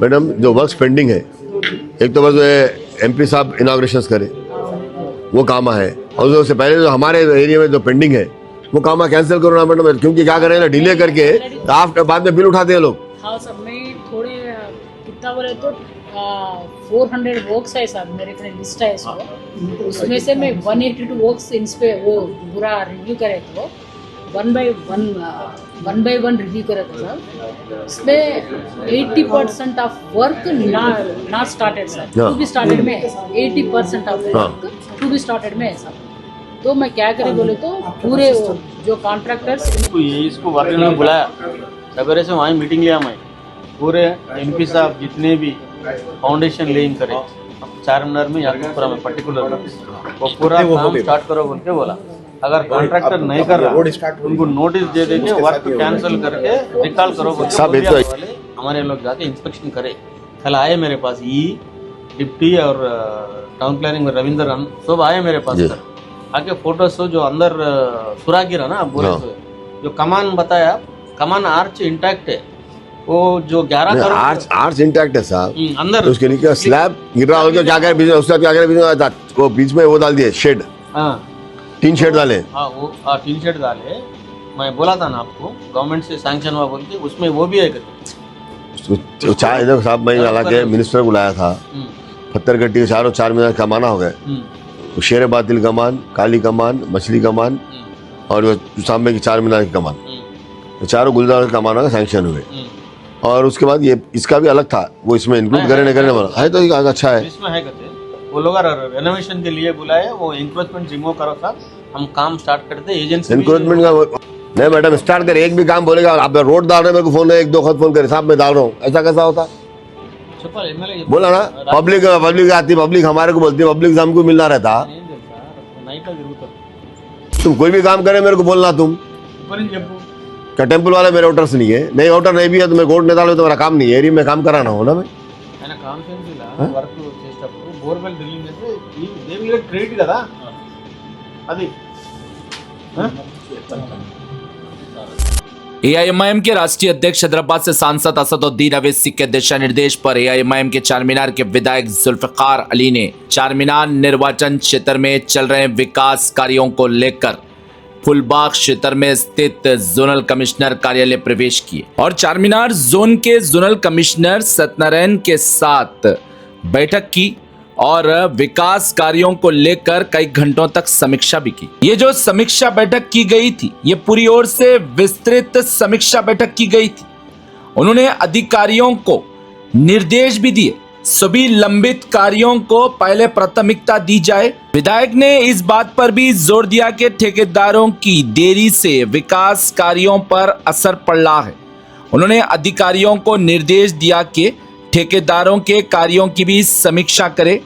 Madam जो works pending है, एक तो बस एमपी साहब इनाग्रेशन करे, वो काम है, और उससे पहले जो हमारे एरिया में जो पेंडिंग है वो काम कैंसिल करो ना मैडम, क्योंकि क्या करें ना, डिले करके आफ्टर बाद में बिल उठाते हैं लोग। हाँ सर, मैं थोड़े कितना बोले तो 400 वर्क्स है सर, मेरे को लिस्ट है इसको, उसमें से मैं 182 वर्क्स इन पे वो पूरा रिव्यू करे तो वन बाय वन रिव्यू करे तो सर उसमें 80% ऑफ वर्क ना started sir, to be started में 80% of work to be started में है सर। तो मैं क्या करें बोले तो पूरे जो कॉन्ट्रैक्टर्स इसको वर्क में बुलाया, सवेरे से वहीं मीटिंग लिया मैं, पूरे एमपी साहब जितने भी फाउंडेशन लेइंग करे चारमीनार में याकूबपुरा में पर्टिकुलर वो पूरा काम स्टार्ट करो बोल के बोला। अगर कॉन्ट्रैक्टर नहीं कर रहा उनको नोटिस दे देंगे, वर्क कैंसिल करके रिकॉल करो बोल के हमारे लोग जाके इंस्पेक्शन करे। कल आए मेरे पास डिप्टी और टाउन प्लानिंग में रविंद्र सब आए मेरे पास सर, आके फोटोस जो अंदर सुरा गिरा ना बोले जो कमान बताया, कमान आर्च इंटैक्ट है, वो जो 11 करोड़ आर्च इंटैक्ट है साहब, अंदर उसके नीचे स्लैब गिर रहा होगा, क्या करे उसका क्या करे, वो बीच में वो डाल दिए शेड, तीन शेड डाले, वो तीन शेड डाले। मैं बोला था ना आपको गवर्नमेंट से सैंक्शन हुआ बोल के, उसमें वो भी है तो चार साहब मैं हालांकि मिनिस्टर बुलाया था, पत्थरगट्टी के चारों चारमीनार कमाना हो गए, शेर बातिल कमान, काली कमान, मछली कमान और सामने की चारमीनार की कमान, तो चारों गुलजार कमाना का सैंक्शन हुए। और उसके बाद ये इसका भी अलग था, वो इसमें इंक्लूड करे नहीं करने वाला है, तो ये अच्छा है। इसमें है कहते वो लोग रेनोवेशन के लिए बुलाए, वो इंक्रोचमेंट रिमूव करो सर, हम काम स्टार्ट करते एजेंसी इंक्रोचमेंट का नहीं मैडम, स्टार्ट करे, एक भी काम बोलेगा आप रोड डाल रहे हैं, मेरे को फोन है, एक दो खत फोन करे साहब मैं डाल रहा हूँ, ऐसा कैसा होता? बोला ना, पब्लिक आती, पब्लिक हमारे को बोलती है, पब्लिक हमको मिलना रहता। तुम कोई भी काम करे मेरे को बोलना, तुम क्या टेंपल वाला मेरे आउटर्स नहीं है, नहीं आउटर नहीं भी है तो मैं कोर्ट नहीं डालो तो मेरा काम नहीं है, एरिया में काम कराना हो ना मैं వర్క్ చేసేటప్పుడు బోర్వెల్ డ్రిల్లింగ్ చేస్తే దే విల్ గెట్ క్రెడిట్ కదా అది। एआईएमआईएम के राष्ट्रीय अध्यक्ष हैदराबाद से सांसद असदुद्दीन अवैसी के दिशा निर्देश पर एआईएमआईएम के चारमीनार के विधायक जुल्फिकार अली ने चारमीनार निर्वाचन क्षेत्र में चल रहे विकास कार्यों को लेकर फुलबाग क्षेत्र में स्थित जोनल कमिश्नर कार्यालय प्रवेश किए और चारमीनार जोन के जोनल कमिश्नर सत्यनारायण के साथ बैठक की और विकास कार्यों को लेकर कई घंटों तक समीक्षा भी की। ये जो समीक्षा बैठक की गई थी, ये पूरी ओर से विस्तृत समीक्षा बैठक की गई थी। उन्होंने अधिकारियों को निर्देश भी दिए, सभी लंबित कार्यों को पहले प्राथमिकता दी जाए। विधायक ने इस बात पर भी जोर दिया कि ठेकेदारों की देरी से विकास कार्यों पर असर पड़ रहा है। उन्होंने अधिकारियों को निर्देश दिया कि ठेकेदारों के कार्यों की भी समीक्षा करें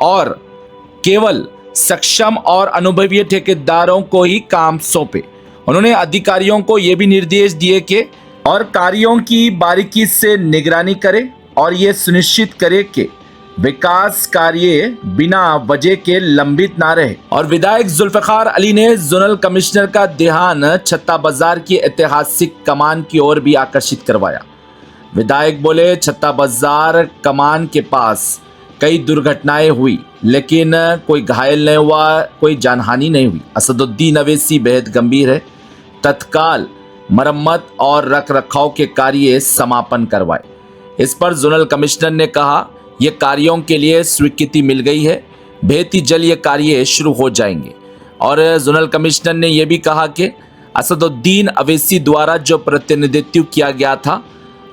और केवल सक्षम और अनुभवी ठेकेदारों को ही काम सौंपे। उन्होंने अधिकारियों को यह भी निर्देश दिए कि और कार्यों की बारीकी से निगरानी करें और ये सुनिश्चित करे कि विकास कार्य बिना वजह के लंबित ना रहे। और विधायक जुल्फिकार अली ने जोनल कमिश्नर का ध्यान छत्ता बाजार की ऐतिहासिक कमान की ओर भी आकर्षित करवाया। विधायक बोले, छत्ता बाजार कमान के पास कई दुर्घटनाएं हुई लेकिन कोई घायल नहीं हुआ, कोई जानहानि नहीं हुई। असदुद्दीन अवैसी बेहद गंभीर है, तत्काल मरम्मत और रख रखाव के कार्य समापन करवाए। इस पर जोनल कमिश्नर ने कहा, यह कार्यों के लिए स्वीकृति मिल गई है, बेहद ही जल्द ये कार्य शुरू हो जाएंगे। और जोनल कमिश्नर ने यह भी कहा कि असदुद्दीन अवैसी द्वारा जो प्रतिनिधित्व किया गया था,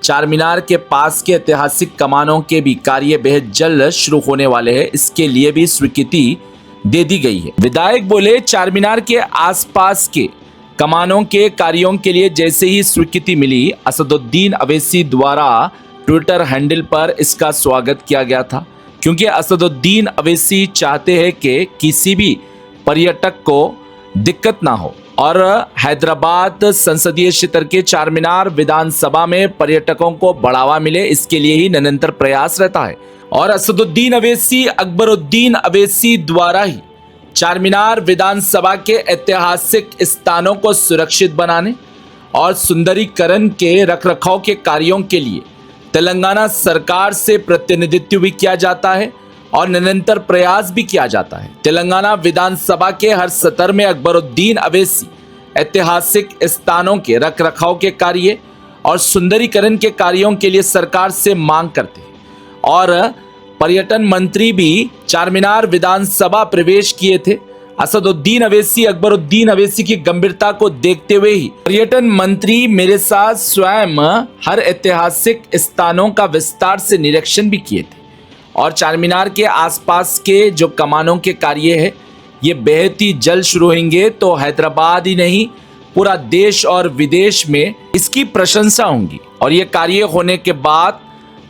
चारमीनार के पास के ऐतिहासिक कमानों के भी कार्य बेहद जल्द शुरू होने वाले हैं, इसके लिए भी स्वीकृति दे दी गई है। विधायक बोले, चारमीनार के आसपास के कमानों के कार्यों के लिए जैसे ही स्वीकृति मिली, असदुद्दीन अवैसी द्वारा ट्विटर हैंडल पर इसका स्वागत किया गया था, क्योंकि असदुद्दीन अवैसी चाहते हैं कि किसी भी पर्यटक को दिक्कत ना हो और हैदराबाद संसदीय क्षेत्र के चारमीनार विधानसभा में पर्यटकों को बढ़ावा मिले, इसके लिए ही निरंतर प्रयास रहता है। और असदुद्दीन अवैसी अकबरुद्दीन अवैसी द्वारा ही चारमीनार विधानसभा के ऐतिहासिक स्थानों को सुरक्षित बनाने और सुंदरीकरण के रखरखाव के कार्यों के लिए तेलंगाना सरकार से प्रतिनिधित्व भी किया जाता है और निरंतर प्रयास भी किया जाता है। तेलंगाना विधानसभा के हर सत्र में अकबरुद्दीन अवैसी ऐतिहासिक स्थानों के रखरखाव के कार्य और सुंदरीकरण के कार्यों के लिए सरकार से मांग करते हैं और पर्यटन मंत्री भी चारमीनार विधानसभा प्रवेश किए थे। असदुद्दीन अवैसी अकबरुद्दीन अवैसी की गंभीरता को देखते हुए ही पर्यटन मंत्री मेरे साथ स्वयं हर ऐतिहासिक स्थानों का विस्तार से निरीक्षण भी किए थे और चारमीनार के आसपास के जो कमानों के कार्य है ये बेहद ही जल्द शुरू होंगे तो हैदराबाद ही नहीं पूरा देश और विदेश में इसकी प्रशंसा होगी और ये कार्य होने के बाद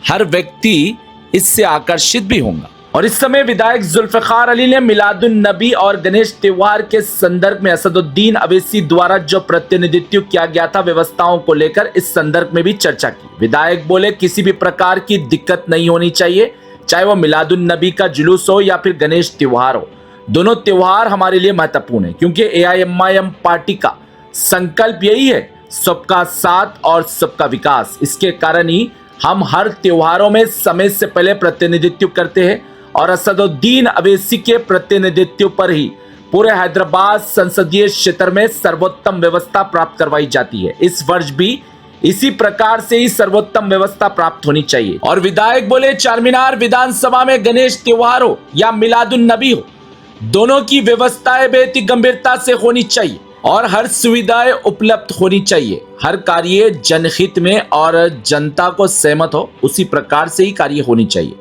हर व्यक्ति इससे आकर्षित भी होगा। और इस समय विधायक जुल्फिकार अली ने मिलादुन नबी और गणेश त्योहार के संदर्भ में असदुद्दीन अवैसी द्वारा जो प्रतिनिधित्व किया गया था व्यवस्थाओं को लेकर इस संदर्भ में भी चर्चा की। विधायक बोले किसी भी प्रकार की दिक्कत नहीं होनी चाहिए, चाहे वो मिलादुन नबी का जुलूस हो या फिर गणेश त्योहार हो। दोनों त्योहार हमारे लिए महत्वपूर्ण है क्योंकि AIMIM पार्टी का संकल्प यही है सबका साथ और सबका विकास। इसके कारण ही हम हर त्योहारों में समय से पहले प्रतिनिधित्व करते हैं और असदुद्दीन अवैसी के प्रतिनिधित्व पर ही पूरे हैदराबाद संसदीय क्षेत्र में सर्वोत्तम व्यवस्था प्राप्त करवाई जाती है। इस वर्ष भी इसी प्रकार से ही सर्वोत्तम व्यवस्था प्राप्त होनी चाहिए। और विधायक बोले चारमीनार विधानसभा में गणेश त्योहार हो या मिलादुन नबी हो, दोनों की व्यवस्थाएं बेहद ही गंभीरता से होनी चाहिए और हर सुविधाएं उपलब्ध होनी चाहिए। हर कार्य जनहित में और जनता को सहमत हो उसी प्रकार से ही कार्य होनी चाहिए।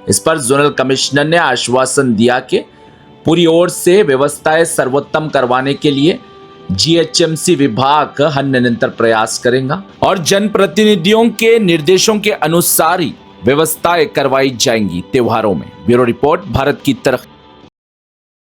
इस पर जोनल कमिश्नर ने आश्वासन दिया कि पूरी ओर से व्यवस्थाएं सर्वोत्तम करवाने के लिए GHMC विभाग हर निरंतर प्रयास करेगा और जनप्रतिनिधियों के निर्देशों के अनुसार ही व्यवस्थाएं करवाई जाएंगी त्योहारों में। ब्यूरो रिपोर्ट, भारत की तरक्की।